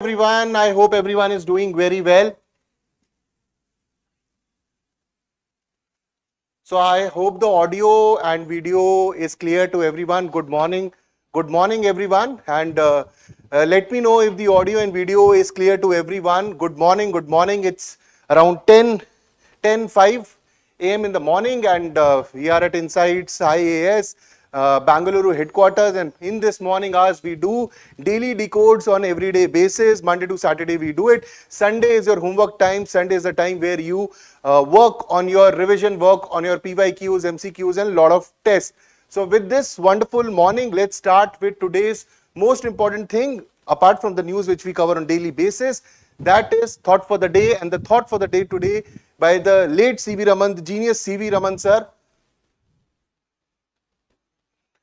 Everyone, I hope everyone is doing very well. So I hope the audio and video is clear to everyone. Good morning everyone, and let me know if the audio and video is clear to everyone. Good morning. It's around 10:05 a.m. in the morning, and we are at Insights IAS. Bangalore headquarters, and in this morning hours we do daily decodes on everyday basis. Monday to Saturday we do it. Sunday is your homework time. Sunday is the time where you work on your revision, work on your PYQs, MCQs, and a lot of tests. So with this wonderful morning, let's start with today's most important thing apart from the news which we cover on daily basis. That is thought for the day, and the thought for the day today by the late C.V. Raman, the genius C.V. Raman sir.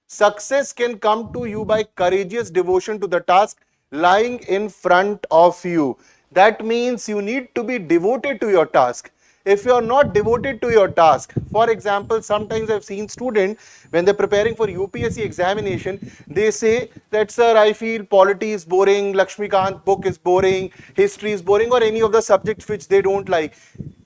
Success can come to you by courageous devotion to the task lying in front of you. That means you need to be devoted to your task. If you are not devoted to your task, for example, sometimes I've seen students when they're preparing for UPSC examination, they say that, sir, I feel polity is boring, Lakshmikant book is boring, history is boring, or any of the subjects which they don't like.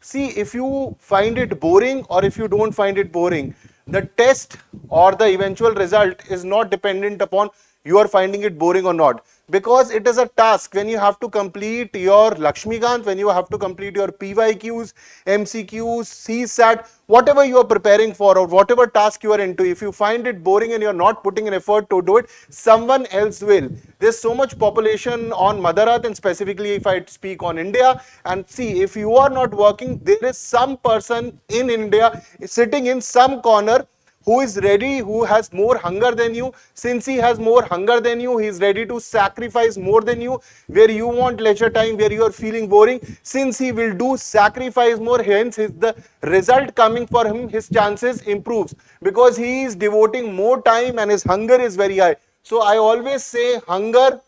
See, if you find it boring or if you don't find it boring, the test or the eventual result is not dependent upon you are finding it boring or not, because it is a task. When you have to complete your Lakshmikant, when you have to complete your PYQs, MCQs, CSAT, whatever you are preparing for or whatever task you are into, if you find it boring and you are not putting an effort to do it, someone else will. There's so much population on Mother Earth, and specifically if I speak on India, and see, if you are not working, there is some person in India sitting in some corner who is ready, who has more hunger than you. Since he has more hunger than you, he is ready to sacrifice more than you. Where you want leisure time, where you are feeling boring, since he will do sacrifice more, hence the result coming for him, his chances improves, because he is devoting more time and his hunger is very high. So I always say hunger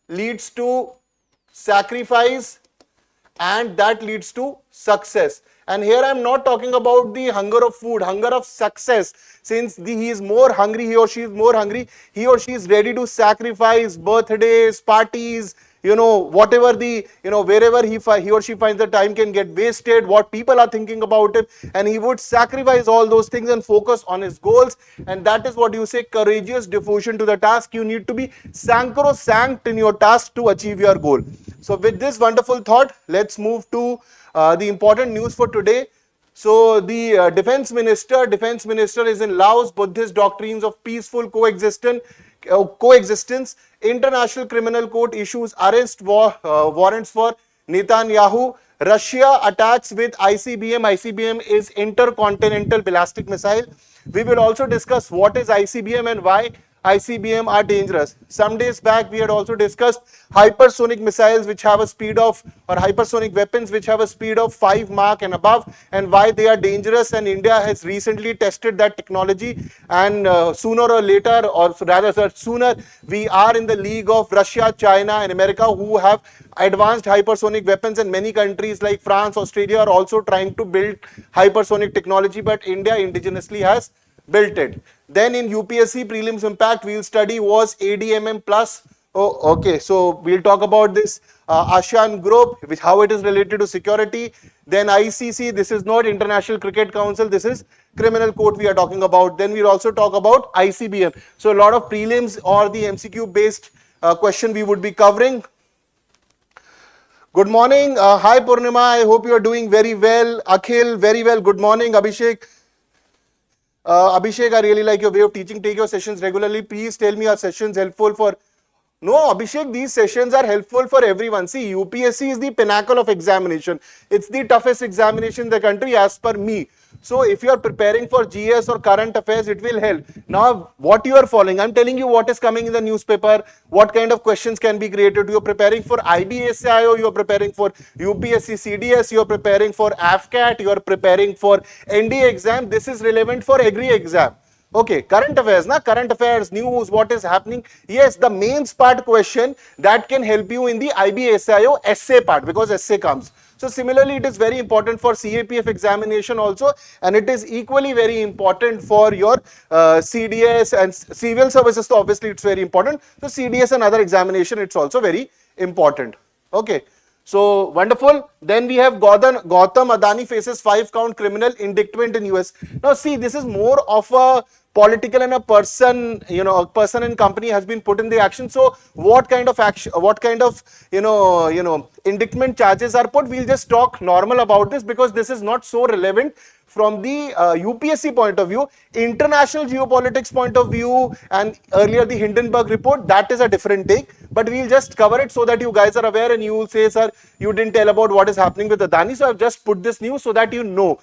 leads to sacrifice, and that leads to success. And here I am not talking about the hunger of food, hunger of success. Since he is more hungry, he or she is more hungry, he or she is ready to sacrifice birthdays, parties, whatever the, wherever he or she finds the time can get wasted, what people are thinking about it, and he would sacrifice all those things and focus on his goals. And that is what you say, courageous devotion to the task. You need to be sacrosanct in your task to achieve your goal. So with this wonderful thought, let's move to the important news for today. So the defense minister is in Laos. Buddhist doctrines of peaceful coexistence. International Criminal Court issues arrest warrants for Netanyahu. Russia attacks with ICBM. ICBM is intercontinental ballistic missile. We will also discuss what is ICBM and why ICBM are dangerous. Some days back we had also discussed hypersonic missiles which have a speed of, or hypersonic weapons which have a speed of 5 Mach and above, and why they are dangerous, and India has recently tested that technology, and sooner or later, or rather sooner, we are in the league of Russia, China and America, who have advanced hypersonic weapons, and many countries like France, Australia are also trying to build hypersonic technology, but India indigenously has built it. Then in UPSC prelims impact, we'll study was ADMM plus. Oh, okay. So we'll talk about this ASEAN group, how it is related to security. Then ICC, this is not International Cricket Council, this is criminal court we are talking about. Then we'll also talk about ICBM. So a lot of prelims or the MCQ based question we would be covering. Good morning. Hi Purnima, I hope you are doing very well. Akhil, very well. Good morning. Abhishek. Abhishek, I really like your way of teaching. Take your sessions regularly. Please tell me, are sessions helpful for... No, Abhishek, these sessions are helpful for everyone. See, UPSC is the pinnacle of examination. It's the toughest examination in the country as per me. So if you are preparing for GS or current affairs, it will help. Now, what you are following, I'm telling you what is coming in the newspaper, what kind of questions can be created. You are preparing for IBSIO, you are preparing for UPSC CDS, you are preparing for AFCAT, you are preparing for ND exam. This is relevant for every exam. Okay, current affairs, current affairs, news, what is happening. Yes, the mains part question that can help you in the IBSIO essay part, because essay comes. So similarly, it is very important for CAPF examination also, and it is equally very important for your CDS and civil services. So obviously, it's very important. So CDS and other examination, it's also very important. Okay. So wonderful. Then we have Gautam Adani faces 5-count criminal indictment in US. Now see, this is more of a political and a person, a person and company has been put in the action. So what kind of action, what kind of, indictment charges are put? We'll just talk normal about this because this is not so relevant from the UPSC point of view. International geopolitics point of view and earlier the Hindenburg report, that is a different take, but we'll just cover it so that you guys are aware and you will say, sir, you didn't tell about what is happening with Adani. So I've just put this news so that you know.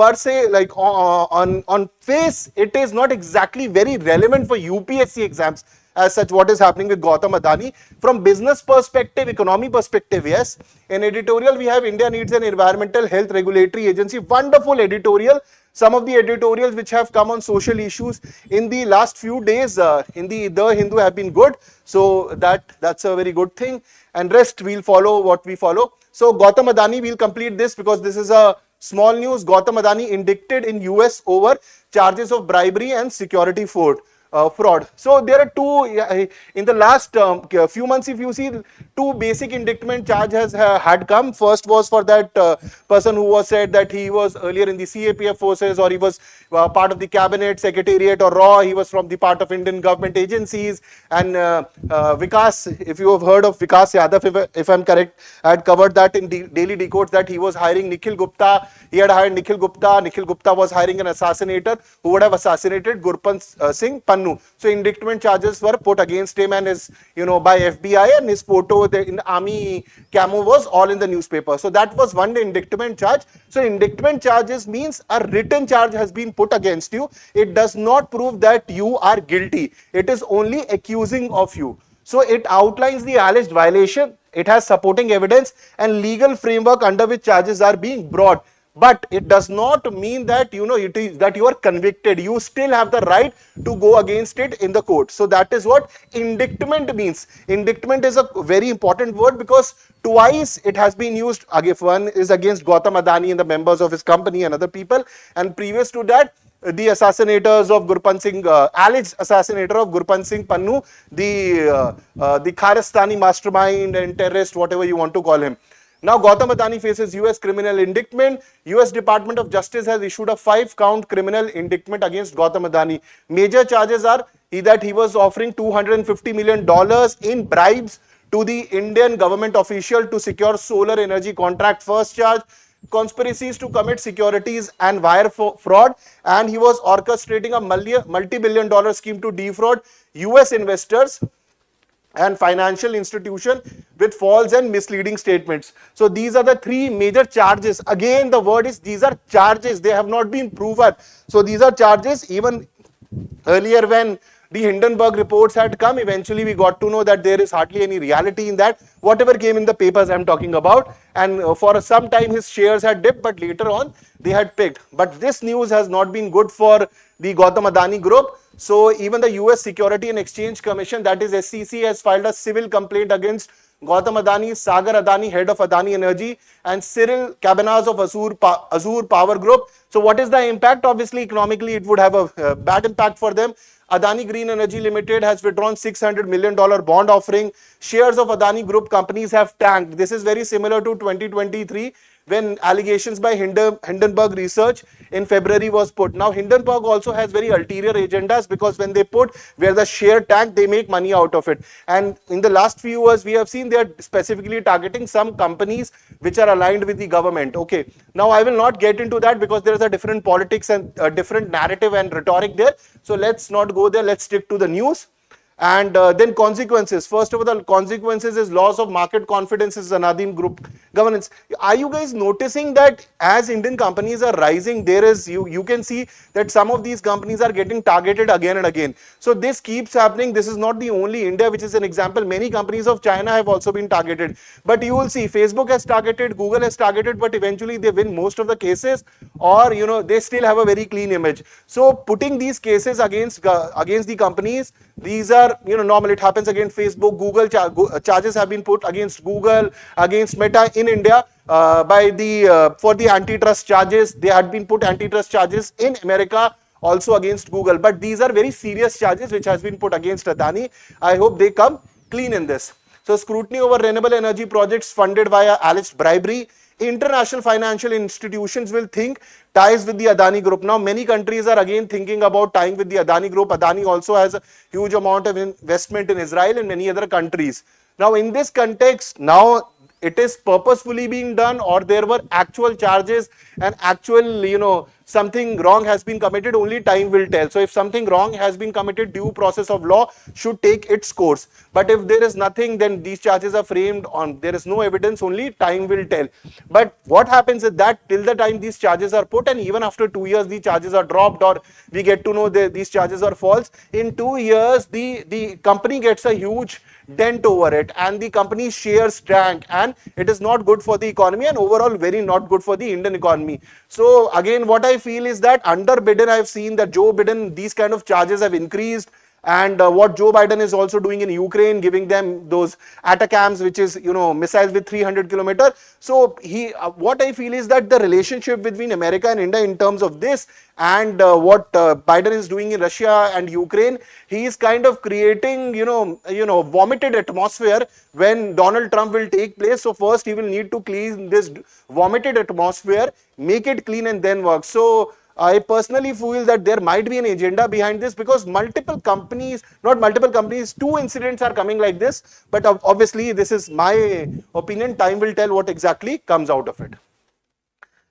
Per se, like on face, it is not exactly very relevant for UPSC exams as such what is happening with Gautam Adani. From business perspective, economy perspective, yes. In editorial, we have India needs an environmental health regulatory agency. Wonderful editorial. Some of the editorials which have come on social issues in the last few days in the Hindu have been good. So that's a very good thing. And rest we'll follow what we follow. So Gautam Adani, we'll complete this because this is a small news. Gautam Adani indicted in US over charges of bribery and security fraud. So there are two in the last few months. If you see, two basic indictment charge has had come. First was for that person who was said that he was earlier in the CAPF forces, or he was part of the cabinet secretariat or raw. He was from the part of Indian government agencies. And Vikas, if you have heard of Vikas Yadav, if I'm correct, I had covered that in Daily Decodes that he was hiring Nikhil Gupta. He had hired Nikhil Gupta. Nikhil Gupta was hiring an assassinator who would have assassinated Gurpant Singh Pannu. So indictment charges were put against him and his, by FBI, and his photo in army camo was all in the newspaper. So that was one indictment charge. So indictment charges means a written charge has been put against you. It does not prove that you are guilty. It is only accusing of you. So it outlines the alleged violation. It has supporting evidence and legal framework under which charges are being brought. But it does not mean that that you are convicted. You still have the right to go against it in the court. So that is what indictment means. Indictment is a very important word because twice it has been used. One is against Gautam Adani and the members of his company and other people, and previous to that, the assassinators of Gurpant Singh, alleged assassinator of Gurpant Singh Pannu, the Kharistani mastermind and terrorist, whatever you want to call him. Now Gautam Adani faces US criminal indictment. US Department of Justice has issued a 5-count criminal indictment against Gautam Adani. Major charges are that he was offering $250 million in bribes to the Indian government official to secure solar energy contract. First charge, conspiracies to commit securities and wire fraud, and he was orchestrating a multi-billion-dollar scheme to defraud US investors and financial institution with false and misleading statements. So these are the three major charges. Again, the word is these are charges. They have not been proven. So these are charges. Even earlier when the Hindenburg reports had come, eventually we got to know that there is hardly any reality in that. Whatever came in the papers I'm talking about, and for some time his shares had dipped, but later on they had picked. But this news has not been good for the Gautam Adani group. So even the US Security and Exchange Commission, that is SEC, has filed a civil complaint against Gautam Adani, Sagar Adani, head of Adani Energy, and Cyril Cabanas of Azure Power Group. So what is the impact? Obviously, economically, it would have a bad impact for them. Adani Green Energy Limited has withdrawn $600 million bond offering. Shares of Adani Group companies have tanked. This is very similar to 2023 when allegations by Hindenburg Research in February was put. Now Hindenburg also has very ulterior agendas because when they put where the share tank, they make money out of it. And in the last few years, we have seen they are specifically targeting some companies which are aligned with the government. Okay, now I will not get into that because there is a different politics and a different narrative and rhetoric there. So let's not go there. Let's stick to the news. And then consequences. First of all, the consequences is loss of market confidence in Anadim Group governance. Are you guys noticing that as Indian companies are rising, there is you can see that some of these companies are getting targeted again and again. So this keeps happening. This is not the only India, which is an example. Many companies of China have also been targeted. But you will see Facebook has targeted, Google has targeted, but eventually they win most of the cases, or they still have a very clean image. So putting these cases against the companies, these are normal. It happens against Facebook, Google. Charges have been put against Google, against Meta in India for the antitrust charges. They had been put antitrust charges in America also against Google. But these are very serious charges which has been put against Adani. I hope they come. clean in this. So scrutiny over renewable energy projects funded via alleged bribery. International financial institutions will think ties with the Adani Group. Now, many countries are again thinking about tying with the Adani Group. Adani also has a huge amount of investment in Israel and many other countries. Now, in this context, now it is purposefully being done, or there were actual charges and actual, something wrong has been committed, only time will tell. So if something wrong has been committed, due process of law should take its course. But if there is nothing, then these charges are framed on, there is no evidence, only time will tell. But what happens is that till the time these charges are put, and even after 2 years the charges are dropped, or we get to know that these charges are false, in 2 years the company gets a huge dent over it, and the company's shares tank, and it is not good for the economy, and overall very not good for the Indian economy. So again, what I feel is that under Biden, I have seen that Joe Biden, these kind of charges have increased. And what Joe Biden is also doing in Ukraine, giving them those ATACMS, which is, missiles with 300 kilometers. So what I feel is that the relationship between America and India in terms of this, and what Biden is doing in Russia and Ukraine, he is kind of creating, vomited atmosphere when Donald Trump will take place. So first he will need to clean this vomited atmosphere, make it clean, and then work. So I personally feel that there might be an agenda behind this, because multiple companies, not multiple companies, 2 incidents are coming like this. But obviously, this is my opinion. Time will tell what exactly comes out of it.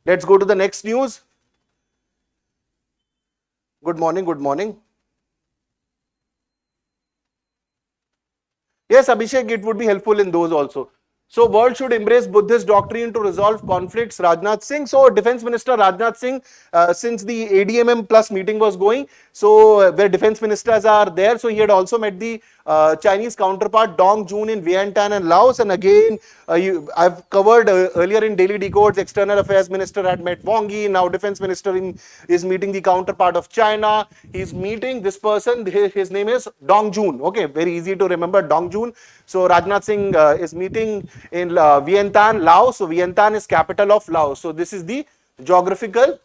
Let's go to the next news. Good morning, good morning. Yes, Abhishek, it would be helpful in those also. So, world should embrace Buddhist doctrine to resolve conflicts, Rajnath Singh. So, Defense Minister Rajnath Singh, since the ADMM plus meeting was going, so where defense ministers are there, so he had also met the Chinese counterpart Dong Jun in Vientiane and Laos. And again, I've covered earlier in Daily Decodes, External Affairs Minister had met Wang Yi. Now, Defense Minister is meeting the counterpart of China. He's meeting this person, his name is Dong Jun. Okay, very easy to remember, Dong Jun. So, Rajnath Singh is meeting in Vientiane, Laos. So, Vientiane is capital of Laos. So, this is the geographical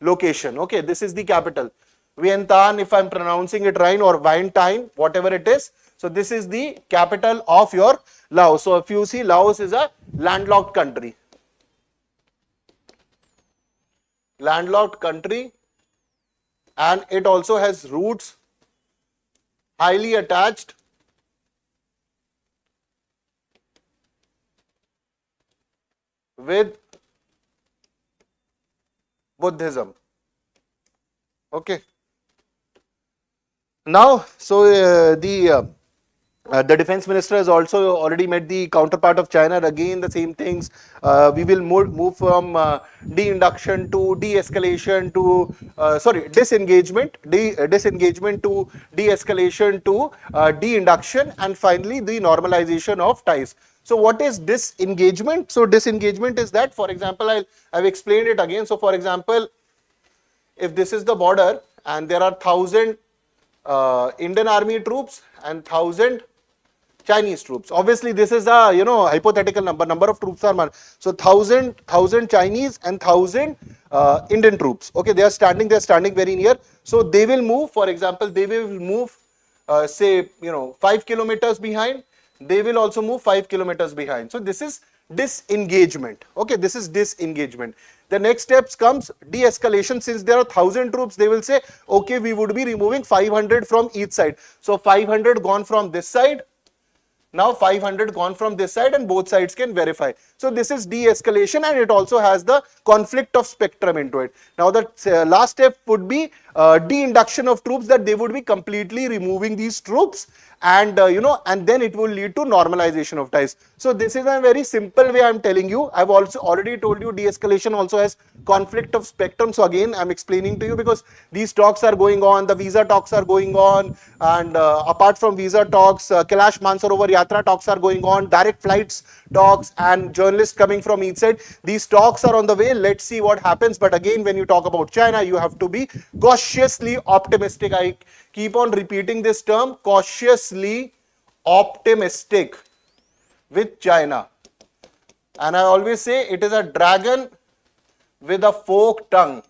location. Okay, this is the capital. Vientiane, if I'm pronouncing it right, or Vientiane, whatever it is. So, this is the capital of your Laos. So, if you see, Laos is a landlocked country. Landlocked country, and it also has roots highly attached with Buddhism. Okay. Now, so the defense minister has also already met the counterpart of China. Again, the same things. We will move from de-induction to de-escalation to disengagement, disengagement to de-escalation to de-induction, and finally the normalization of ties. So what is disengagement? So disengagement is that, for example, I've explained it again. So for example, if this is the border and there are 1,000 Indian army troops and 1,000 Chinese troops. Obviously, this is a hypothetical number of troops are so 1,000 Chinese and 1,000 Indian troops. Okay, they are standing very near. So they will move. For example, they will move say 5 kilometers behind. They will also move 5 kilometers behind. So this is disengagement. Okay, this is disengagement. The next steps comes de-escalation. Since there are 1,000 troops, they will say, okay, we would be removing 500 from each side. So 500 gone from this side. Now 500 gone from this side, and both sides can verify. So this is de-escalation, and it also has the conflict of spectrum into it. Now the last step would be de-induction of troops, that they would be completely removing these troops, and and then it will lead to normalization of ties. So this is a very simple way I'm telling you. I've also already told you de-escalation also has conflict of spectrum. So again, I'm explaining to you because these talks are going on, the visa talks are going on, and apart from visa talks, Kailash Mansarovar Yatra talks are going on, direct flights talks, and journalists coming from each side. These talks are on the way. Let's see what happens. But again, when you talk about China, you have to be cautiously optimistic. I keep on repeating this term, cautiously optimistic with China. And I always say it is a dragon with a forked tongue.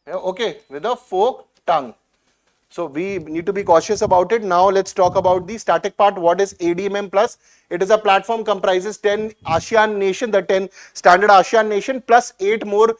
Okay, with a forked tongue. So we need to be cautious about it. Now let's talk about the static part. What is ADMM plus? It is a platform comprises 10 ASEAN nation, the 10 standard ASEAN nation plus 8 more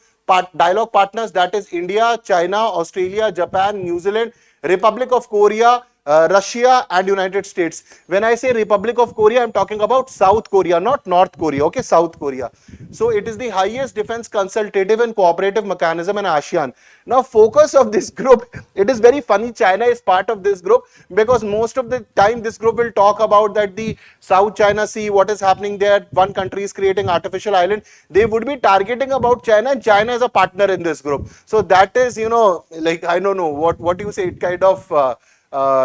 dialogue partners, that is India, China, Australia, Japan, New Zealand, Republic of Korea, Russia and United States. When I say Republic of Korea, I am talking about South Korea, not North Korea, okay, South Korea. So it is the highest defense consultative and cooperative mechanism in ASEAN. Now focus of this group, it is very funny, China is part of this group because most of the time this group will talk about that the South China Sea, what is happening there, one country is creating artificial island, they would be targeting about China and China is a partner in this group. So that is, you know, like, I don't know, what you say, it kind of,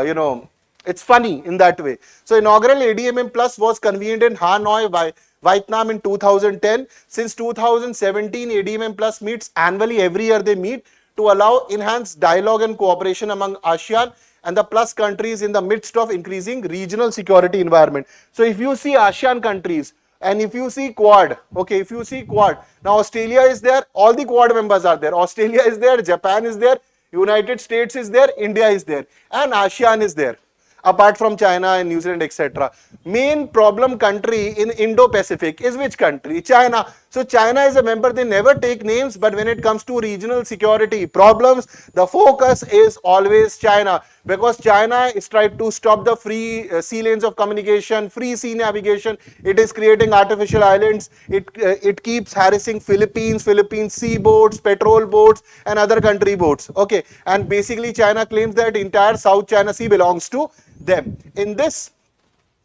you know, it's funny in that way. So inaugural ADMM Plus was convened in Hanoi, Vietnam in 2010. Since 2017, ADMM Plus meets annually, every year they meet to allow enhanced dialogue and cooperation among ASEAN and the plus countries in the midst of increasing regional security environment. So if you see ASEAN countries, and if you see Quad, okay, if you see Quad, now Australia is there, all the Quad members are there, Australia is there, Japan is there, United States is there, India is there, and ASEAN is there, apart from China and New Zealand, etc. Main problem country in Indo-Pacific is which country? China. So China is a member, they never take names, but when it comes to regional security problems, the focus is always China, because China is trying to stop the free sea lanes of communication, free sea navigation, it is creating artificial islands, it keeps harassing Philippines sea boats, petrol boats and other country boats, okay, and basically China claims that entire South China Sea belongs to them. In this,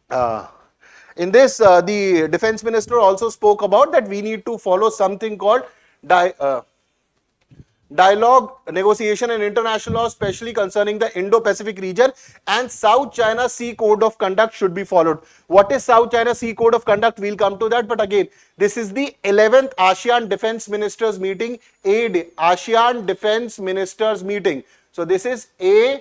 the defense minister also spoke about that we need to follow something called dialogue, negotiation and international law, especially concerning the Indo-Pacific region, and South China Sea Code of Conduct should be followed. What is South China Sea Code of Conduct? We'll come to that, but again, this is the 11th ASEAN Defense Ministers meeting, ASEAN Defense Ministers meeting. So this is ADM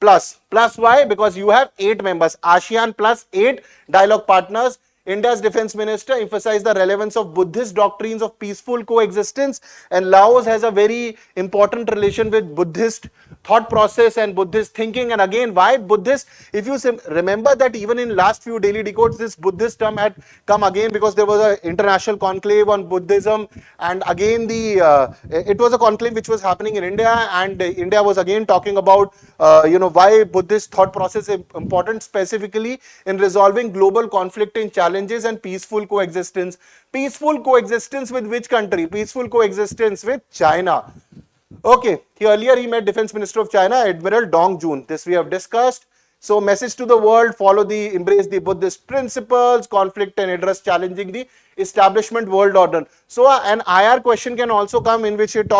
plus. Plus why? Because you have 8 members, ASEAN plus 8 dialogue partners. India's defense minister emphasized the relevance of Buddhist doctrines of peaceful coexistence, and Laos has a very important relation with Buddhist thought process and Buddhist thinking. And again, why Buddhist? If you remember that even in last few daily decodes, this Buddhist term had come again because there was an international conclave on Buddhism, and again it was a conclave which was happening in India, and India was again talking about you know, why Buddhist thought process is important specifically in resolving global conflict and challenges and peaceful coexistence. Peaceful coexistence with which country? Peaceful coexistence with China. Okay, earlier he met Defense Minister of China, Admiral Dong Jun. This we have discussed. So message to the world, embrace the Buddhist principles, conflict and address challenging the establishment world order. So an IR question can also come in which it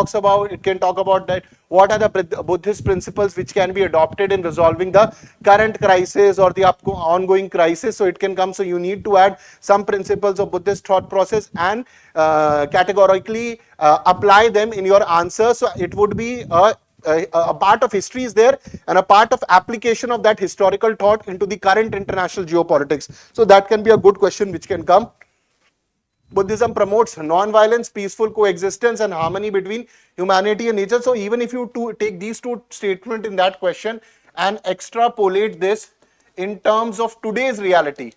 can talk about that what are the Buddhist principles which can be adopted in resolving the current crisis or the ongoing crisis. So it can come, so you need to add some principles of Buddhist thought process and categorically apply them in your answer. So it would be a part of history is there and a part of application of that historical thought into the current international geopolitics. So that can be a good question which can come. Buddhism promotes non-violence, peaceful coexistence and harmony between humanity and nature. So even if you take these two statements in that question and extrapolate this in terms of today's reality,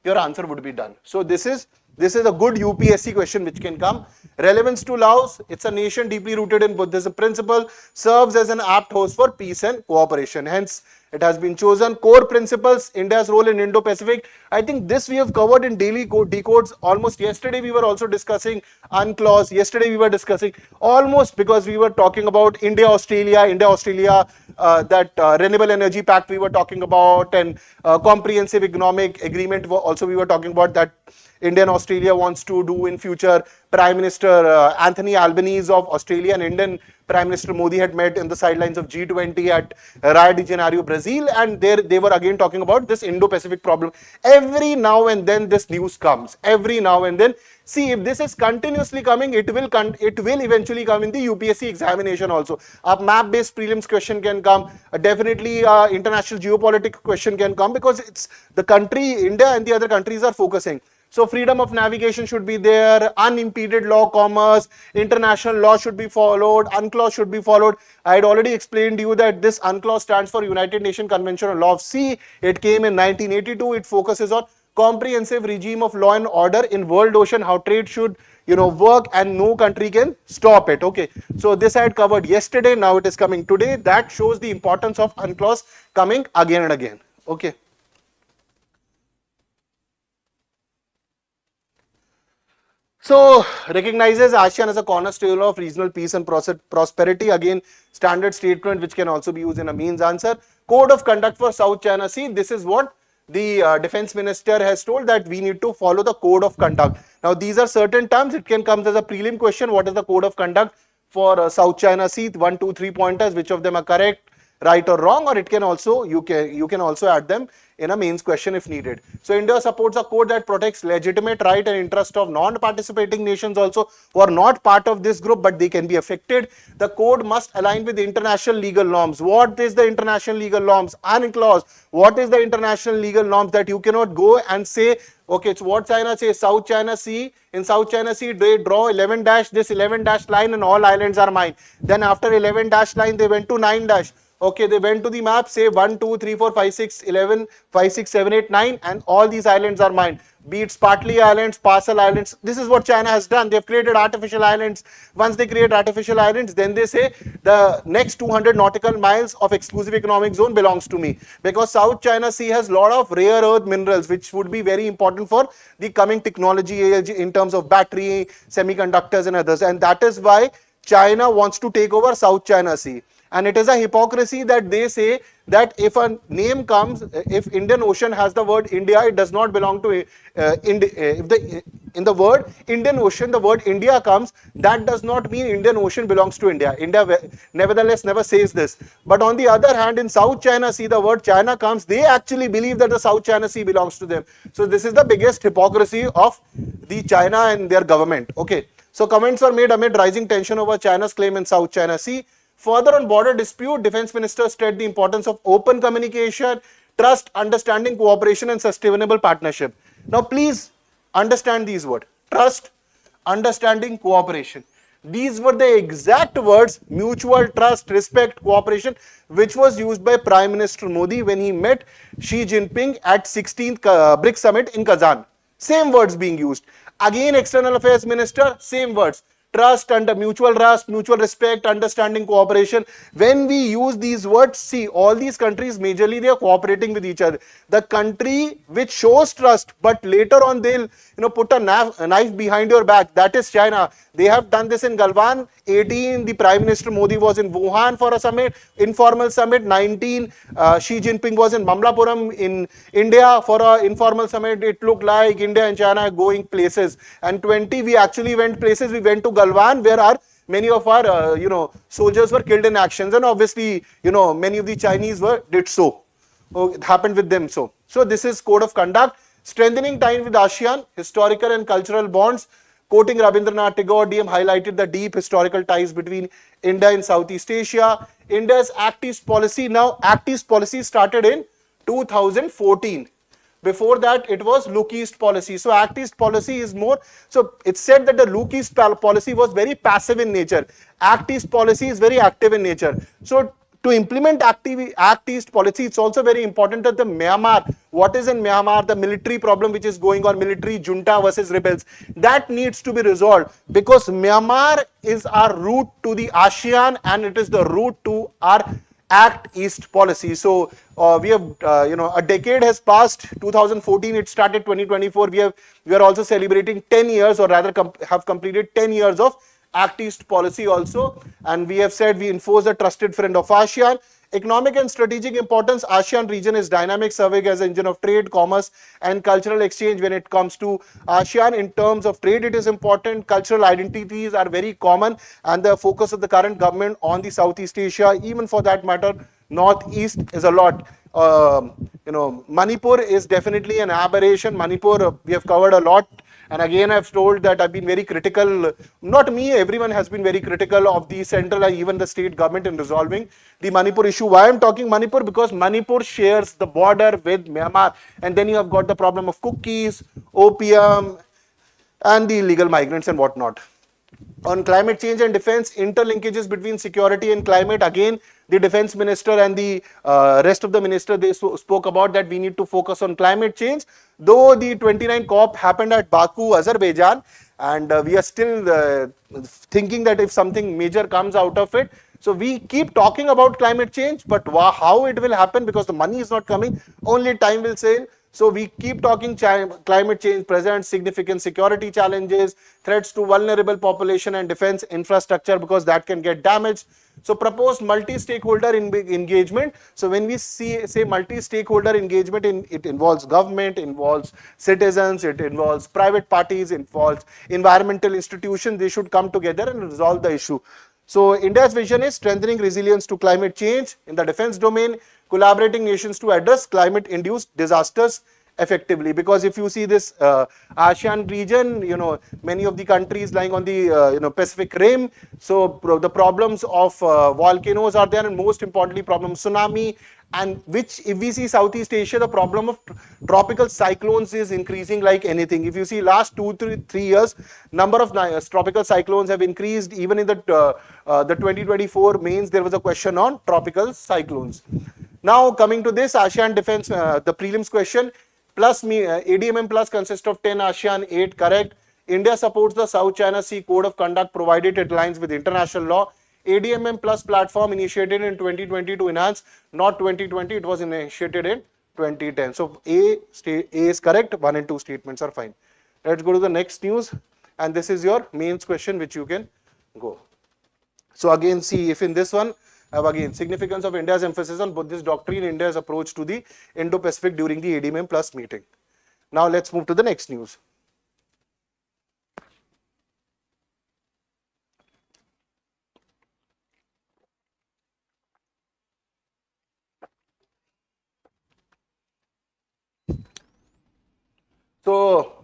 your answer would be done. So this is a good UPSC question which can come. Relevance to Laos, it's a nation deeply rooted in Buddhism principle, serves as an apt host for peace and cooperation. Hence, it has been chosen. Core principles, India's role in Indo-Pacific. I think this we have covered in daily decodes almost. Yesterday we were also discussing UNCLOS. Yesterday we were discussing almost, because we were talking about India-Australia, that Renewable Energy Pact we were talking about, and Comprehensive Economic Agreement also we were talking about that India and Australia wants to do in future. Prime Minister Anthony Albanese of Australia and Indian Prime Minister Modi had met in the sidelines of G20 at Rio de Janeiro, Brazil, and they were again talking about this Indo-Pacific problem. Every now and then this news comes. Every now and then. See, if this is continuously coming, it will eventually come in the UPSC examination also. A map-based prelims question can come. Definitely international geopolitics question can come, because it's the country, India and the other countries are focusing. So freedom of navigation should be there, unimpeded law commerce, international law should be followed, UNCLOS should be followed. I had already explained to you that this UNCLOS stands for United Nations Convention on Law of Sea. It came in 1982. It focuses on comprehensive regime of law and order in world ocean, how trade should work, and no country can stop it. Okay, so this I had covered yesterday, now it is coming today. That shows the importance of UNCLOS coming again and again. Okay. So recognizes ASEAN as a cornerstone of regional peace and prosperity. Again, standard statement which can also be used in a means answer. Code of conduct for South China Sea. This is what the defense minister has told, that we need to follow the code of conduct. Now these are certain terms. It can come as a prelim question. What is the code of conduct for South China Sea? 1, 2, 3 pointers. Which of them are correct, right or wrong? Or it can also, you can also add them in a mains question if needed. So India supports a code that protects legitimate right and interest of non-participating nations also, who are not part of this group but they can be affected. The code must align with international legal norms. What is the international legal norms? UNCLOS. What is the international legal norms? That you cannot go and say, okay, it's what China says, South China Sea. In South China Sea, they draw 11 dash, this 11 dash line, and all islands are mine. Then after 11 dash line, they went to 9 dash. Okay, they went to the map, say 1, 2, 3, 4, 5, 6, 11, 5, 6, 7, 8, 9, and all these islands are mine. Be it Spratly Islands, Parcel Islands. This is what China has done. They've created artificial islands. Once they create artificial islands, then they say the next 200 nautical miles of exclusive economic zone belongs to me. Because South China Sea has a lot of rare earth minerals, which would be very important for the coming technology age in terms of battery, semiconductors and others. And that is why China wants to take over South China Sea. And it is a hypocrisy that they say that if a name comes, if Indian Ocean has the word India, it does not belong to in the word Indian Ocean, the word India comes, that does not mean Indian Ocean belongs to India. India nevertheless never says this. But on the other hand, in South China Sea, the word China comes, they actually believe that the South China Sea belongs to them. So this is the biggest hypocrisy of the China and their government. Okay. So comments were made amid rising tension over China's claim in South China Sea. Further on border dispute, defense minister stressed the importance of open communication, trust, understanding, cooperation and sustainable partnership. Now please understand these words: trust, understanding, cooperation. These were the exact words: mutual trust, respect, cooperation, which was used by Prime Minister Modi when he met Xi Jinping at 16th BRICS summit in Kazan. Same words being used. Again, external affairs minister, same words: trust and mutual trust, mutual respect, understanding, cooperation. When we use these words, see, all these countries majorly they are cooperating with each other. The country which shows trust but later on they'll put a knife behind your back, that is China. They have done this in Galwan. 18, the Prime Minister Modi was in Wuhan for a summit, informal summit. 19, Xi Jinping was in Mamlapuram in India for an informal summit. It looked like India and China are going places. And 20, we actually went places. We went to Galwan, where many of our soldiers were killed in actions, and obviously many of the Chinese did so. It happened with them. So this is code of conduct. Strengthening ties with ASEAN, historical and cultural bonds. Quoting Rabindranath Tagore, DM highlighted the deep historical ties between India and Southeast Asia. India's Act East policy. Now Act East policy started in 2014. Before that, it was Look East policy. So Act East policy is more, so it's said that the Look East policy was very passive in nature. Act East policy is very active in nature. So to implement Act East policy, it's also very important that the Myanmar, what is in Myanmar, the military problem which is going on, military junta versus rebels, that needs to be resolved, because Myanmar is our route to the ASEAN and it is the route to our Act East policy. So we have, a decade has passed. 2014, it started 2024. We are also celebrating 10 years, or rather have completed 10 years of Act East policy also. And we have said we enforce a trusted friend of ASEAN. Economic and strategic importance, ASEAN region is dynamic, serving as an engine of trade, commerce and cultural exchange. When it comes to ASEAN, in terms of trade, it is important. Cultural identities are very common, and the focus of the current government on the Southeast Asia, even for that matter, Northeast, is a lot. Manipur is definitely an aberration. Manipur, we have covered a lot. And again, I've told that I've been very critical, not me, everyone has been very critical of the central and even the state government in resolving the Manipur issue. Why I'm talking Manipur? Because Manipur shares the border with Myanmar, and then you have got the problem of cookies, opium, and the illegal migrants and whatnot. On climate change and defense, interlinkages between security and climate, again, the defense minister and the rest of the minister, they spoke about that we need to focus on climate change. Though the 29 COP happened at Baku, Azerbaijan, and we are still thinking that if something major comes out of it. So we keep talking about climate change, but how it will happen, because the money is not coming, only time will say. So we keep talking climate change presents significant security challenges, threats to vulnerable population and defense infrastructure, because that can get damaged. So proposed multi-stakeholder engagement. So when we say multi-stakeholder engagement, it involves government, involves citizens, it involves private parties, involves environmental institutions. They should come together and resolve the issue. So India's vision is strengthening resilience to climate change in the defense domain, collaborating nations to address climate-induced disasters effectively. Because if you see this ASEAN region, many of the countries lying on the Pacific Rim, so the problems of volcanoes are there, and most importantly, problem tsunami, and which if we see Southeast Asia, the problem of tropical cyclones is increasing like anything. If you see last 2-3 years, number of tropical cyclones have increased. Even in the 2024 mains, there was a question on tropical cyclones. Now coming to this ASEAN defense, the prelims question, plus ADMM plus consists of 10 ASEAN, 8 correct. India supports the South China Sea Code of Conduct provided it aligns with international law. ADMM plus platform initiated in 2020 to enhance, not 2020, it was initiated in 2010. So A is correct, 1 and 2 statements are fine. Let's go to the next news, and this is your mains question which you can go. So again, see if in this one, again, significance of India's emphasis on Buddhist doctrine, India's approach to the Indo-Pacific during the ADMM plus meeting. Now let's move to the next news. So,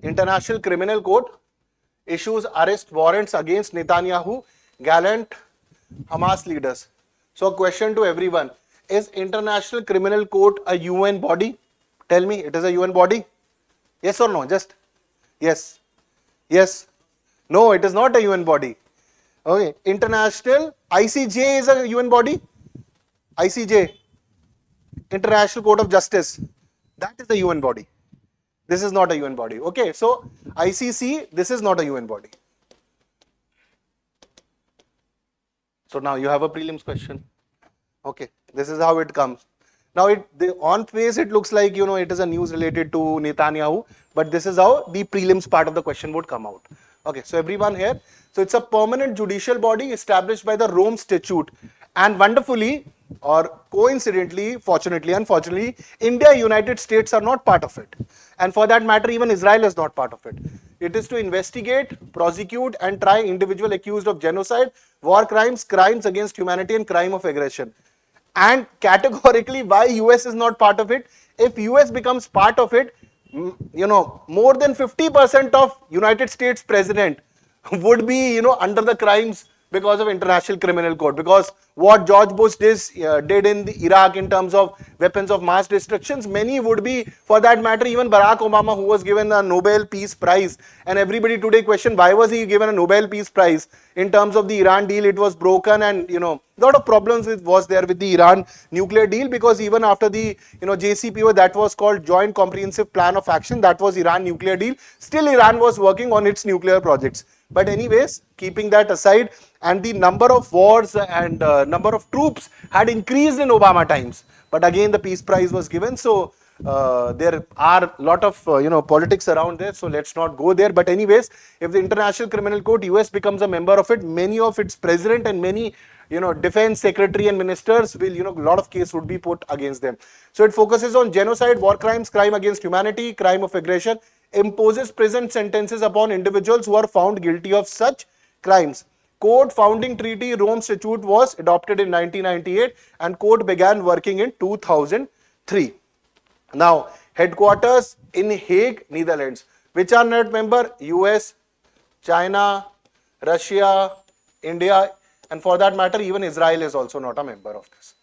International Criminal Court issues arrest warrants against Netanyahu, gallant Hamas leaders. So, question to everyone, is International Criminal Court a UN body? Tell me, it is a UN body? Yes or no? Just yes. Yes. No, it is not a UN body. Okay. International ICJ is a UN body? ICJ, International Court of Justice, that is the UN body. This is not a UN body. Okay, so ICC, this is not a UN body. So now you have a prelims question. Okay, this is how it comes. Now on face it looks like it is a news related to Netanyahu, but this is how the prelims part of the question would come out. Okay, so everyone here, so it's a permanent judicial body established by the Rome Statute, and wonderfully or coincidentally, fortunately, unfortunately, India, United States are not part of it, and for that matter even Israel is not part of it. It is to investigate, prosecute and try individual accused of genocide, war crimes, crimes against humanity and crime of aggression. And categorically why US is not part of it? If US becomes part of it, more than 50% of United States president would be under the crimes because of International Criminal Court, because what George Bush did in the Iraq in terms of weapons of mass destructions, many would be, for that matter, even Barack Obama, who was given a Nobel Peace Prize, and everybody today question why was he given a Nobel Peace Prize? In terms of the Iran deal, it was broken, and lot of problems was there with the Iran nuclear deal, because even after the JCPOA, that was called Joint Comprehensive Plan of Action, that was Iran nuclear deal, still Iran was working on its nuclear projects. But anyways, keeping that aside, and the number of wars and number of troops had increased in Obama times, but again the peace prize was given. So there are a lot of politics around there, so let's not go there. But anyways, if the International Criminal Court, US becomes a member of it, many of its president and many defense secretary and ministers will, a lot of case would be put against them. So it focuses on genocide, war crimes, crime against humanity, crime of aggression, imposes prison sentences upon individuals who are found guilty of such crimes. Code founding treaty, Rome Statute was adopted in 1998 and code began working in 2003. Now, headquarters in Hague, Netherlands. Which are not member? US, China, Russia, India, and for that matter, even Israel is also not a member of this.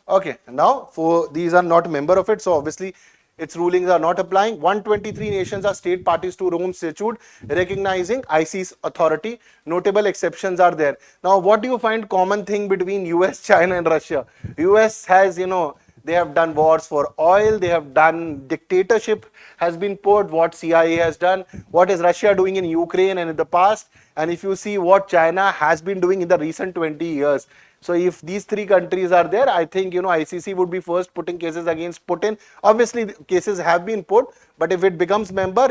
Okay, now for these are not a member of it, so obviously its rulings are not applying. 123 nations are state parties to Rome Statute, recognizing IC's authority. Notable exceptions are there. Now, what do you find common thing between US, China, and Russia? US has, they have done wars for oil, they have done dictatorship has been put, what CIA has done, what is Russia doing in Ukraine and in the past, and if you see what China has been doing in the recent 20 years. So if these three countries are there, I think, ICC would be first putting cases against Putin. Obviously, cases have been put, but if it becomes member,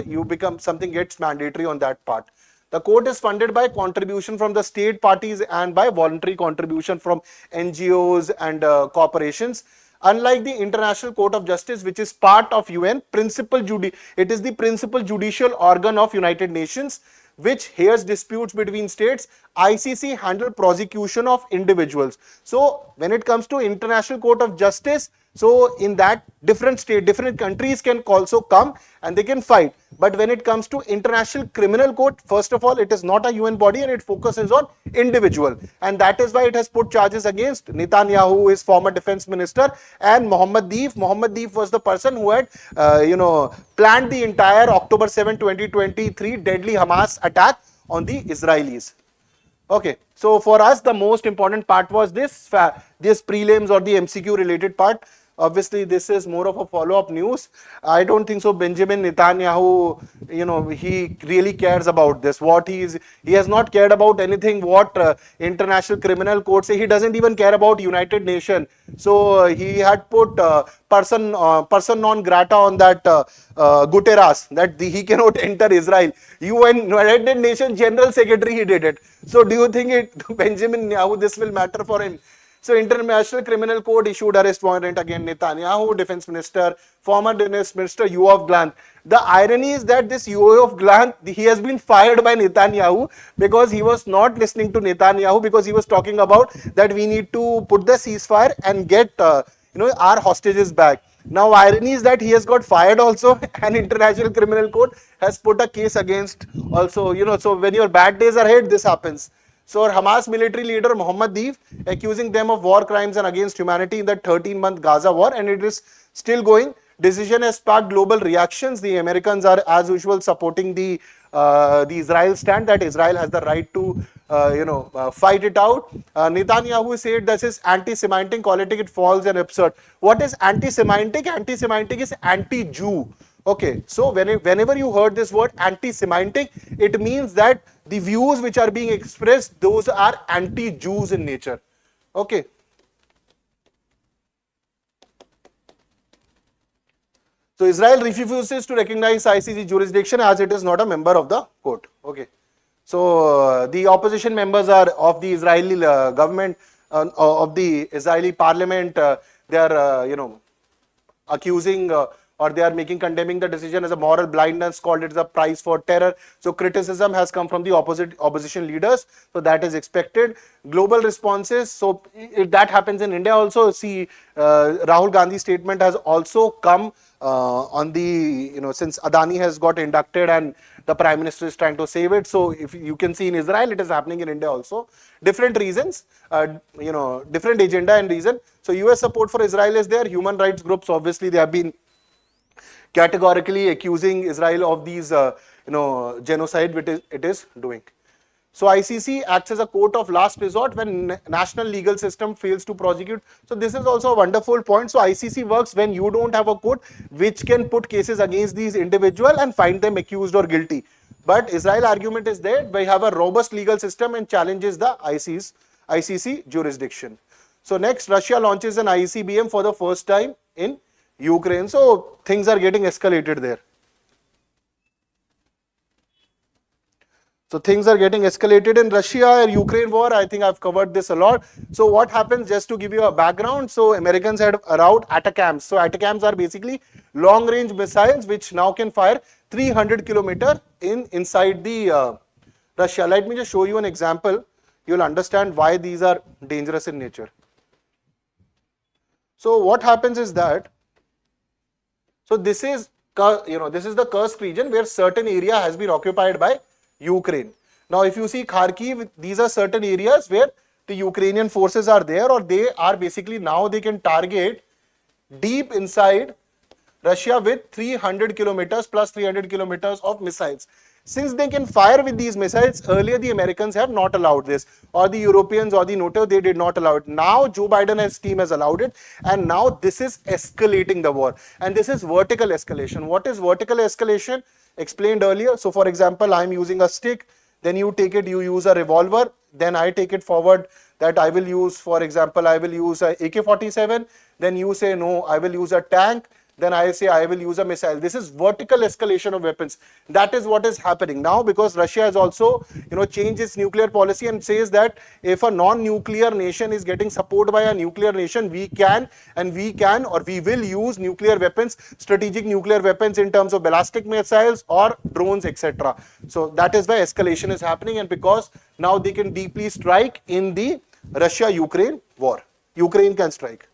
something gets mandatory on that part. The court is funded by contribution from the state parties and by voluntary contribution from NGOs and corporations. Unlike the International Court of Justice, which is part of UN, it is the principal judicial organ of United Nations, which hears disputes between states. ICC handle prosecution of individuals. So when it comes to International Court of Justice, so in that different countries can also come and they can fight. But when it comes to International Criminal Court, first of all, it is not a UN body and it focuses on individual. And that is why it has put charges against Netanyahu, his former defense minister, and Mohammed Deif. Mohammed Deif was the person who had, planned the entire October 7, 2023 deadly Hamas attack on the Israelis. Okay, so for us, the most important part was this prelims or the MCQ related part. Obviously, this is more of a follow-up news. I don't think so. Benjamin Netanyahu, he really cares about this. He has not cared about anything what International Criminal Court say. He doesn't even care about United Nations. So he had put person non grata on that Guterres, that he cannot enter Israel. United Nations General Secretary, he did it. So do you think Benjamin Netanyahu, this will matter for him? So International Criminal Court issued arrest warrant against Netanyahu, Defense Minister, former Defense Minister Yoav Gallant. The irony is that this Yoav Gallant, he has been fired by Netanyahu because he was not listening to Netanyahu, because he was talking about that we need to put the ceasefire and get our hostages back. Now irony is that he has got fired also, and International Criminal Court has put a case against also, so when your bad days are ahead, this happens. So Hamas military leader Mohammed Deif accusing them of war crimes and against humanity in the 13-month Gaza war, and it is still going. Decision has sparked global reactions. The Americans are, as usual, supporting the Israel stand that Israel has the right to fight it out. Netanyahu said this is anti-Semitic, calling it false and absurd. What is anti-Semitic? Anti-Semitic is anti-Jew. Okay, so whenever you heard this word anti-Semitic, it means that the views which are being expressed, those are anti-Jews in nature. Okay. So Israel refuses to recognize ICC jurisdiction as it is not a member of the court. Okay. So the opposition members are of the Israeli government, of the Israeli parliament. They are, accusing or they are condemning the decision as a moral blindness, called it as a price for terror. So criticism has come from the opposition leaders. So that is expected. Global responses. So if that happens in India also, see Rahul Gandhi's statement has also come on the, since Adani has got inducted and the Prime Minister is trying to save it. So if you can see in Israel, it is happening in India also. Different reasons, different agenda and reason. So US support for Israel is there. Human rights groups, obviously, they have been categorically accusing Israel of these, genocide which it is doing. So ICC acts as a court of last resort when national legal system fails to prosecute. So this is also a wonderful point. So ICC works when you don't have a court which can put cases against these individuals and find them accused or guilty. But Israel argument is that we have a robust legal system and challenges the ICC jurisdiction. So next, Russia launches an ICBM for the first time in Ukraine. So things are getting escalated there. So things are getting escalated in Russia and Ukraine war. I think I've covered this a lot. So what happens, just to give you a background, so Americans had around ATACMS. So ATACMS are basically long range missiles which now can fire 300 kilometers inside the Russia. Let me just show you an example. You'll understand why these are dangerous in nature. So what happens is that, so this is this is the Kursk region where certain area has been occupied by Ukraine. Now, if you see Kharkiv, these are certain areas where the Ukrainian forces are there, or they are basically now they can target deep inside Russia with 300 kilometers plus 300 kilometers of missiles. Since they can fire with these missiles, earlier the Americans have not allowed this, or the Europeans or the NATO, they did not allow it. Now Joe Biden and his team has allowed it, and now this is escalating the war. And this is vertical escalation. What is vertical escalation? Explained earlier. So for example, I'm using a stick, then you take it, you use a revolver, then I take it forward that I will use, for example, I will use a AK-47, then you say no, I will use a tank, then I say I will use a missile. This is vertical escalation of weapons. That is what is happening now, because Russia has also, changed its nuclear policy and says that if a non-nuclear nation is getting support by a nuclear nation, we will use nuclear weapons, strategic nuclear weapons in terms of ballistic missiles or drones, etc. So that is why escalation is happening, and because now they can deeply strike in the Russia-Ukraine war. Ukraine can strike.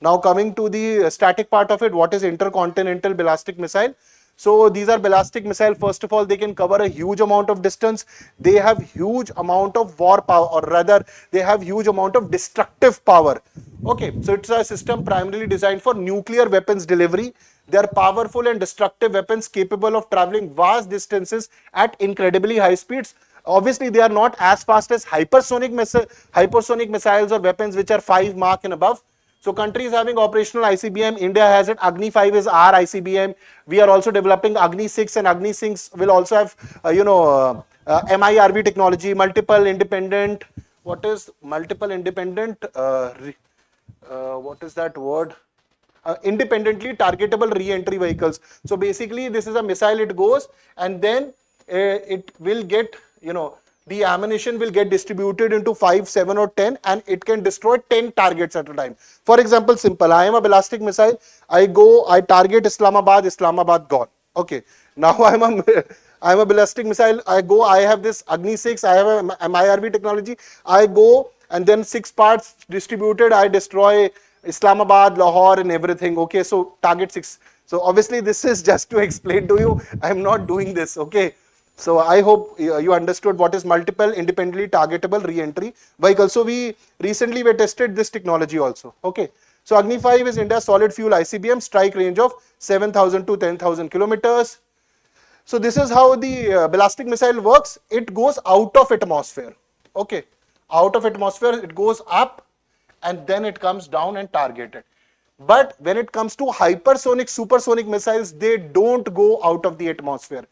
Now coming to the static part of it, what is intercontinental ballistic missile? So these are ballistic missile. First of all, they can cover a huge amount of distance. They have huge amount of war power, or rather they have huge amount of destructive power. Okay, so it's a system primarily designed for nuclear weapons delivery. They are powerful and destructive weapons capable of traveling vast distances at incredibly high speeds. Obviously, they are not as fast as hypersonic missiles or weapons which are 5 Mach and above. So countries having operational ICBM, India has it. Agni 5 is our ICBM. We are also developing Agni 6, and Agni 6 will also have, MIRV technology, multiple independent. What is multiple independent? What is that word? Independently targetable re-entry vehicles. So basically, this is a missile. It goes, and then it will get, the ammunition will get distributed into 5, 7 or 10, and it can destroy 10 targets at a time. For example, simple, I am a ballistic missile, I target Islamabad, gone. Okay, now I'm a ballistic missile, I have this Agni 6, I have a MIRV technology, I go, and then 6 parts distributed, I destroy Islamabad, Lahore and everything. Okay, so target 6. So obviously this is just to explain to you, I am not doing this. Okay. So I hope you understood what is multiple independently targetable re-entry vehicle. So we recently tested this technology also. Okay. So Agni 5 is India's solid fuel ICBM, strike range of 7,000 to 10,000 kilometers. So this is how the ballistic missile works. It goes out of atmosphere. Okay. Out of atmosphere, it goes up and then it comes down and targeted. But when it comes to hypersonic, supersonic missiles, they don't go out of the atmosphere.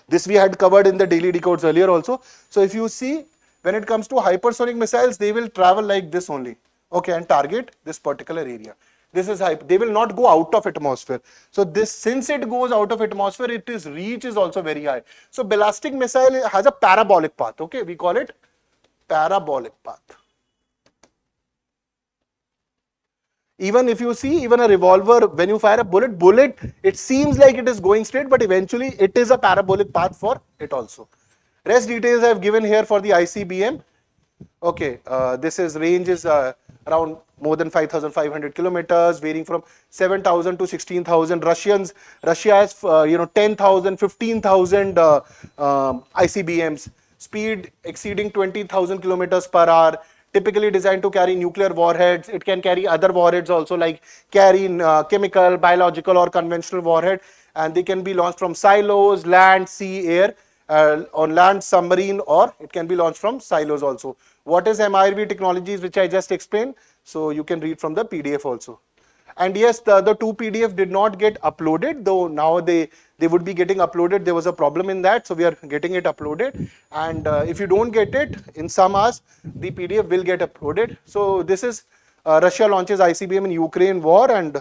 This we had covered in the Daily Decodes earlier also. So if you see, when it comes to hypersonic missiles, they will travel like this only, okay, and target this particular area. This is they will not go out of atmosphere. So this, since it goes out of atmosphere, its reach is also very high. So ballistic missile has a parabolic path, okay, we call it parabolic path. Even if you see, even a revolver, when you fire a bullet, it seems like it is going straight, but eventually it is a parabolic path for it also. Rest details I have given here for the ICBM. Okay, this is range is around more than 5,500 kilometers, varying from 7,000 to 16,000. Russia has 10,000, 15,000 ICBMs, speed exceeding 20,000 kilometers per hour. Typically designed to carry nuclear warheads. It can carry other warheads also, like carry chemical, biological or conventional warhead, and they can be launched from silos, land, sea, air, on land, submarine, or it can be launched from silos also. What is MIRV technologies, which I just explained? So you can read from the PDF also. And yes, the 2 PDF did not get uploaded, though now they would be getting uploaded. There was a problem in that, so we are getting it uploaded. And if you don't get it in some hours, the PDF will get uploaded. So this is Russia launches ICBM in Ukraine war, and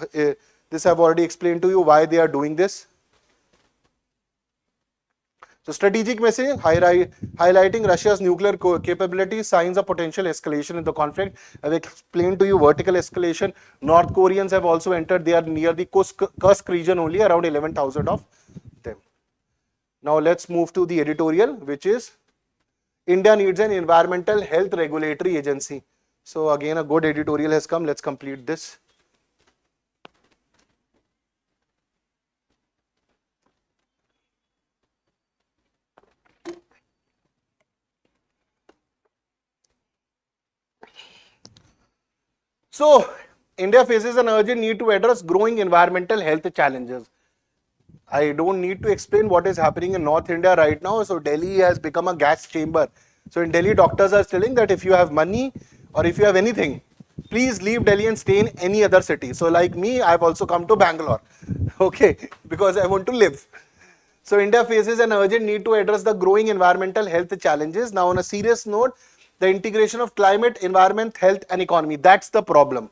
this I've already explained to you why they are doing this. So strategic message, highlighting Russia's nuclear capability, signs of potential escalation in the conflict. I've explained to you vertical escalation. North Koreans have also entered. They are near the Kursk region only, around 11,000 of them. Now let's move to the editorial, which is India needs an environmental health regulatory agency. So again, a good editorial has come. Let's complete this. So, India faces an urgent need to address growing environmental health challenges. I don't need to explain what is happening in North India right now. So, Delhi has become a gas chamber. So, in Delhi, doctors are telling that if you have money or if you have anything, please leave Delhi and stay in any other city. So, like me, I've also come to Bangalore, okay, because I want to live. So, India faces an urgent need to address the growing environmental health challenges. Now, on a serious note, the integration of climate, environment, health, and economy. That's the problem.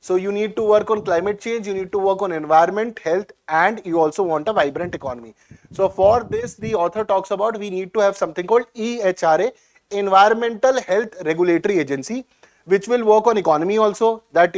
So, you need to work on climate change, you need to work on environment, health, and you also want a vibrant economy. So, for this, the author talks about we need to have something called EHRA, Environmental Health Regulatory Agency, which will work on economy also, that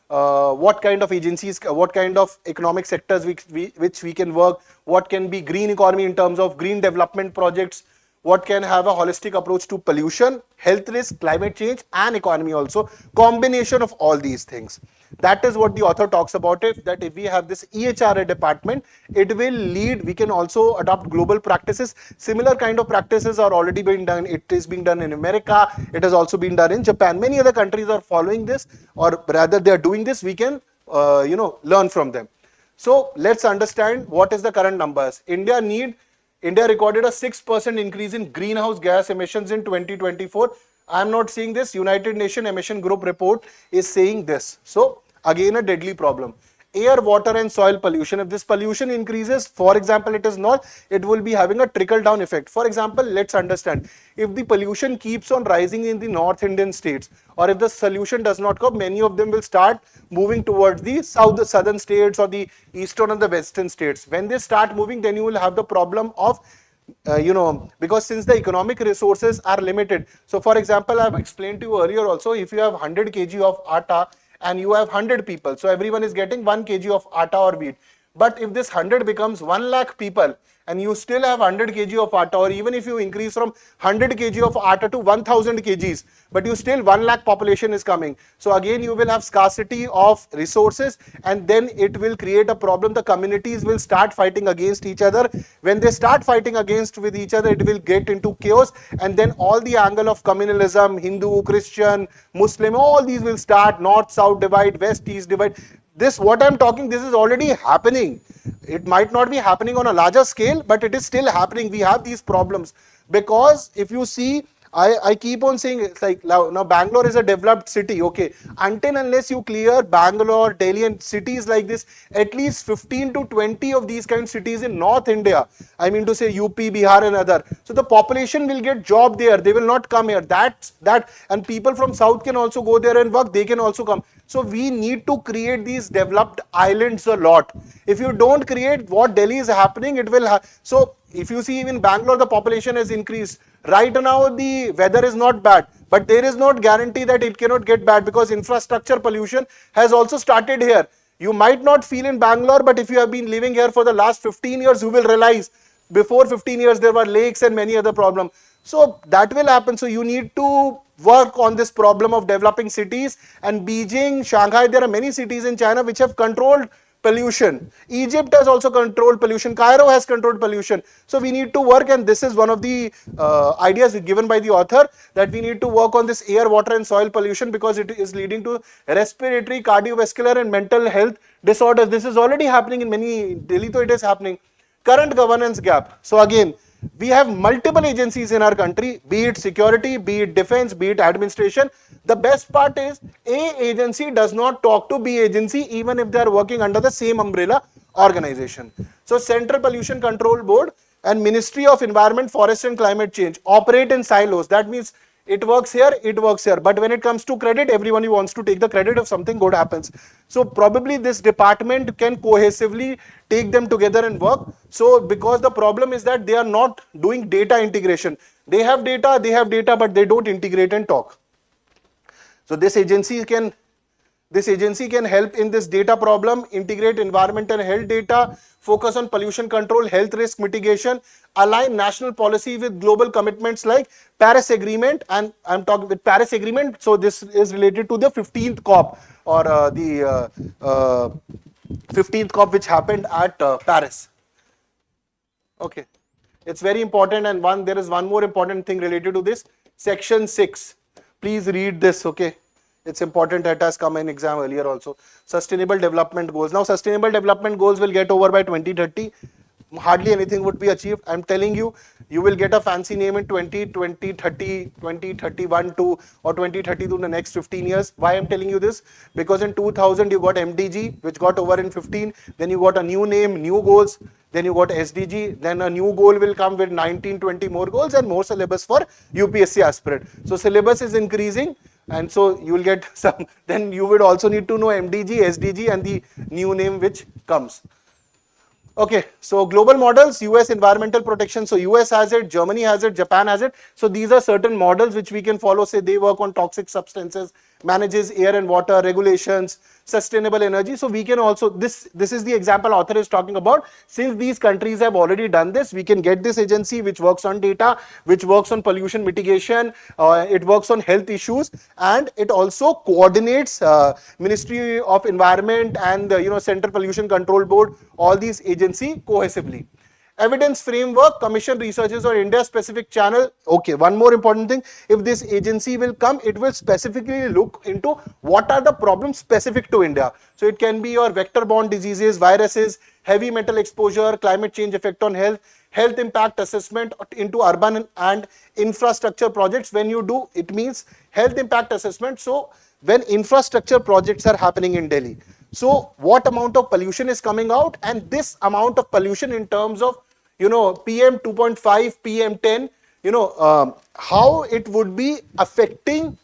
what kind of agencies, what kind of economic sectors which we can work, what can be green economy in terms of green development projects, what can have a holistic approach to pollution, health risk, climate change, and economy also, combination of all these things. That is what the author talks about it, that if we have this EHRA department, it will lead, we can also adopt global practices. Similar kind of practices are already being done. It is being done in America. It has also been done in Japan. Many other countries are following this, or rather they are doing this. We can, learn from them. So let's understand what is the current numbers. India recorded a 6% increase in greenhouse gas emissions in 2024. I am not seeing this. United Nations Emission Group report is saying this. So again, a deadly problem. Air, water, and soil pollution. If this pollution increases, for example, it will be having a trickle down effect. For example, let's understand, if the pollution keeps on rising in the North Indian states, or if the solution does not come, many of them will start moving towards the southern states or the eastern and the western states. When they start moving, then you will have the problem of because since the economic resources are limited. So for example, I have explained to you earlier also, if you have 100 kg of atta and you have 100 people, so everyone is getting 1 kg of atta or wheat. But if this 100 becomes 1 lakh people and you still have 100 kg of atta, or even if you increase from 100 kg of atta to 1000 kgs, but you still 1 lakh population is coming. So again, you will have scarcity of resources, and then it will create a problem. The communities will start fighting against each other. When they start fighting against with each other, it will get into chaos, and then all the angle of communalism, Hindu, Christian, Muslim, all these will start. North, south divide, west, east divide. This, what I'm talking, this is already happening. It might not be happening on a larger scale, but it is still happening. We have these problems because if you see, I keep on saying, it's like now Bangalore is a developed city, okay. Until unless you clear Bangalore, Delhi and cities like this, at least 15 to 20 of these kind of cities in North India, I mean to say UP, Bihar and other. So the population will get job there. They will not come here. And people from South can also go there and work. They can also come. So we need to create these developed islands a lot. If you don't create what Delhi is happening, it will so if you see even Bangalore, the population has increased. Right now, the weather is not bad, but there is not guarantee that it cannot get bad because infrastructure pollution has also started here. You might not feel in Bangalore, but if you have been living here for the last 15 years, you will realize before 15 years there were lakes and many other problems. So that will happen. So you need to work on this problem of developing cities, and Beijing, Shanghai, there are many cities in China which have controlled pollution. Egypt has also controlled pollution. Cairo has controlled pollution. So we need to work, and this is one of the ideas given by the author, that we need to work on this air, water and soil pollution because it is leading to respiratory, cardiovascular and mental health disorders. This is already happening in many, Delhi though it is happening. Current governance gap. So again, we have multiple agencies in our country, be it security, be it defense, be it administration. The best part is A agency does not talk to B agency even if they are working under the same umbrella organization. So Central Pollution Control Board and Ministry of Environment, Forest and Climate Change operate in silos. That means it works here, it works here. But when it comes to credit, everyone wants to take the credit if something good happens. So probably this department can cohesively take them together and work. So because the problem is that they are not doing data integration. They have data, but they don't integrate and talk. So this agency can help in this data problem, integrate environmental and health data, focus on pollution control, health risk mitigation, align national policy with global commitments like Paris Agreement. And I'm talking with Paris Agreement. So this is related to the 15th COP or the 15th COP which happened at Paris. Okay, it's very important. And there is one more important thing related to this. Section 6. Please read this, okay. It's important, that has come in exam earlier also. Sustainable development goals. Now, sustainable development goals will get over by 2030. Hardly anything would be achieved. I'm telling you, you will get a fancy name in 2020, 30, 2031 to or 2030 to the next 15 years. Why I'm telling you this? Because in 2000 you got MDG, which got over in 15. Then you got a new name, new goals. Then you got SDG. Then a new goal will come with 19, 20 more goals and more syllabus for UPSC aspirant. So syllabus is increasing. And so you will get some, then you would also need to know MDG, SDG and the new name which comes. Okay, so global models, US environmental protection. So US has it, Germany has it, Japan has it. So these are certain models which we can follow. Say they work on toxic substances, manages air and water, regulations, sustainable energy. So we can also, this is the example author is talking about. Since these countries have already done this, we can get this agency which works on data, which works on pollution mitigation, it works on health issues, and it also coordinates Ministry of Environment and Central Pollution Control Board, all these agency cohesively. Evidence framework, commission researches on India specific channel. Okay, one more important thing, if this agency will come, it will specifically look into what are the problems specific to India. So it can be your vector-borne diseases, viruses, heavy metal exposure, climate change effect on health, health impact assessment into urban and infrastructure projects. When you do, it means health impact assessment. So when infrastructure projects are happening in Delhi, so what amount of pollution is coming out, and this amount of pollution in terms of PM 2.5, PM 10, how it would be affecting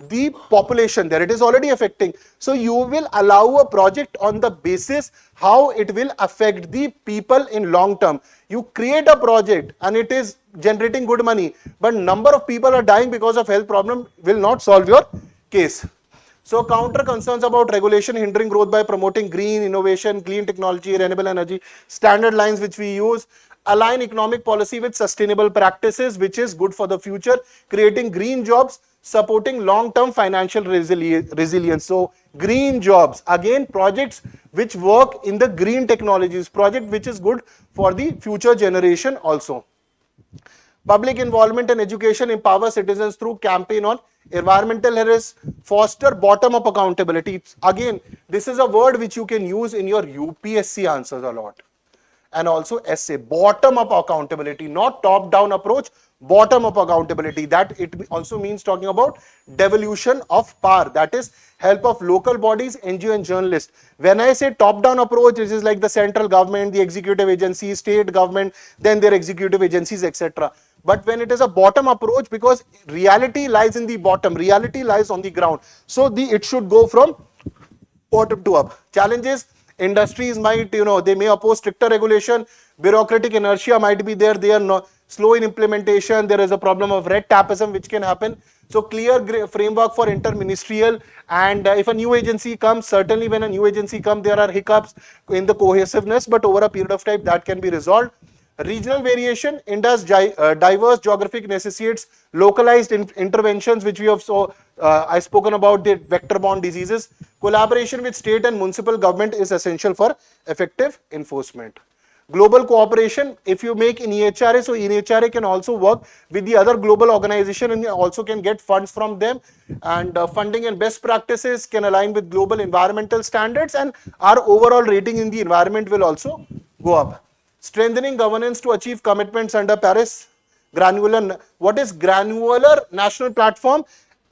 the population there. It is already affecting. So you will allow a project on the basis how it will affect the people in long term. You create a project and it is generating good money, but number of people are dying because of health problem will not solve your case. So counter concerns about regulation hindering growth by promoting green innovation, clean technology, renewable energy, standard lines which we use, align economic policy with sustainable practices, which is good for the future, creating green jobs, supporting long-term financial resilience. So green jobs, again projects which work in the green technologies, project which is good for the future generation also. Public involvement and education, empower citizens through campaign on environmental health, foster bottom-up accountability. Again, this is a word which you can use in your UPSC answers a lot. And also essay, bottom-up accountability, not top-down approach, bottom-up accountability. That it also means talking about devolution of power, that is help of local bodies, NGO and journalists. When I say top-down approach, it is like the central government, the executive agencies, state government, then their executive agencies, etc. But when it is a bottom approach, because reality lies in the bottom, reality lies on the ground. So it should go from bottom to up. Challenges, industries might, they may oppose stricter regulation, bureaucratic inertia might be there, they are not slow in implementation, there is a problem of red tapeism which can happen. So clear framework for interministerial, and if a new agency comes, certainly when a new agency comes, there are hiccups in the cohesiveness, but over a period of time that can be resolved. Regional variation, India's diverse geographic necessitates localized interventions, which we have I spoken about the vector-borne diseases. Collaboration with state and municipal government is essential for effective enforcement. Global cooperation, if you make in EHRA, so EHRA can also work with the other global organization and also can get funds from them, and funding and best practices can align with global environmental standards, and our overall rating in the environment will also go up. Strengthening governance to achieve commitments under Paris. Granular, what is granular national platform?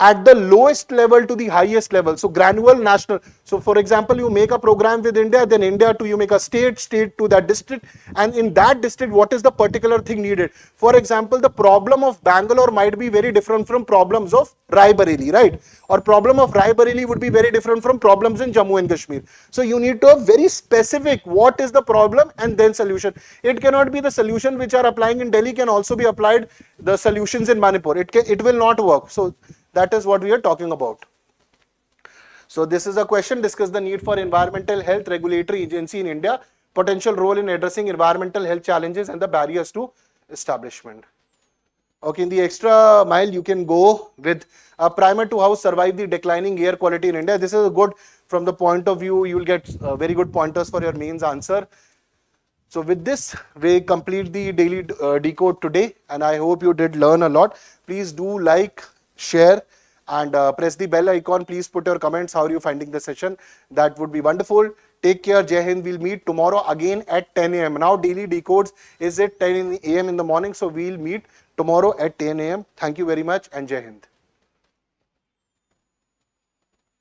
At the lowest level to the highest level. So granular national. So for example, you make a program with India, then India to you make a state to that district, and in that district, what is the particular thing needed? For example, the problem of Bangalore might be very different from problems of Raebareli, right? Or problem of Raebareli would be very different from problems in Jammu and Kashmir. So you need to have very specific what is the problem and then solution. It cannot be the solution which are applying in Delhi can also be applied the solutions in Manipur. It will not work. So that is what we are talking about. So this is a question, discuss the need for environmental health regulatory agency in India, potential role in addressing environmental health challenges and the barriers to establishment. Okay, in the extra mile you can go with a primer to how survive the declining air quality in India. This is a good from the point of view, you will get very good pointers for your mains answer. So with this, we complete the daily decode today, and I hope you did learn a lot. Please do like, share and press the bell icon. Please put your comments. How are you finding the session? That would be wonderful. Take care. Jai Hind. We'll meet tomorrow again at 10 a.m. Now Daily Decodes is at 10 a.m. in the morning. So we'll meet tomorrow at 10 a.m. Thank you very much and Jai Hind.